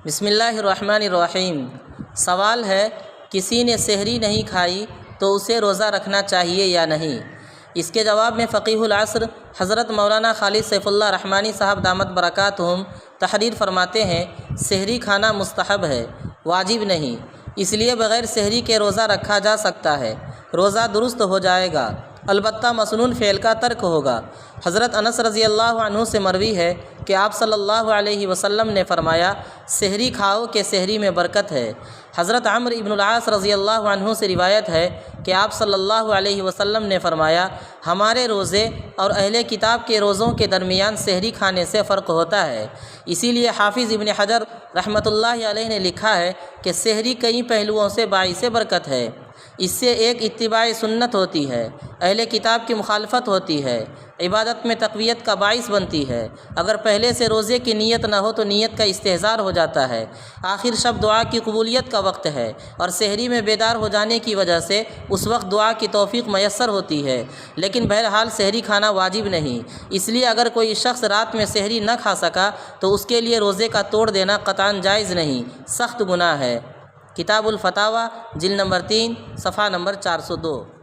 بسم اللہ الرحمن الرحیم۔ سوال ہے کسی نے سحری نہیں کھائی تو اسے روزہ رکھنا چاہیے یا نہیں؟ اس کے جواب میں فقیہ العصر حضرت مولانا خالد سیف اللہ رحمانی صاحب دامت برکاتہم تحریر فرماتے ہیں سحری کھانا مستحب ہے، واجب نہیں، اس لیے بغیر سحری کے روزہ رکھا جا سکتا ہے، روزہ درست ہو جائے گا، البتہ مسنون فعل کا ترک ہوگا۔ حضرت انس رضی اللہ عنہ سے مروی ہے کہ آپ صلی اللہ علیہ وسلم نے فرمایا سحری کھاؤ کہ سحری میں برکت ہے۔ حضرت عمرو بن العاص رضی اللہ عنہ سے روایت ہے کہ آپ صلی اللہ علیہ وسلم نے فرمایا ہمارے روزے اور اہل کتاب کے روزوں کے درمیان سحری کھانے سے فرق ہوتا ہے۔ اسی لیے حافظ ابن حجر رحمۃ اللہ علیہ نے لکھا ہے کہ سحری کئی پہلوؤں سے باعث برکت ہے۔ اس سے ایک اتباع سنت ہوتی ہے، اہل کتاب کی مخالفت ہوتی ہے، عبادت میں تقویت کا باعث بنتی ہے۔ اگر پہلے سے روزے کی نیت نہ ہو تو نیت کا استحضار ہو جاتا ہے۔ آخر شب دعا کی قبولیت کا وقت ہے اور سحری میں بیدار ہو جانے کی وجہ سے اس وقت دعا کی توفیق میسر ہوتی ہے، لیکن بہرحال سحری کھانا واجب نہیں۔ اس لیے اگر کوئی شخص رات میں سحری نہ کھا سکا تو اس کے لیے روزے کا توڑ دینا قطعاً جائز نہیں، سخت گناہ ہے۔ کتاب الفتاوی جلد نمبر 3 صفحہ نمبر 402۔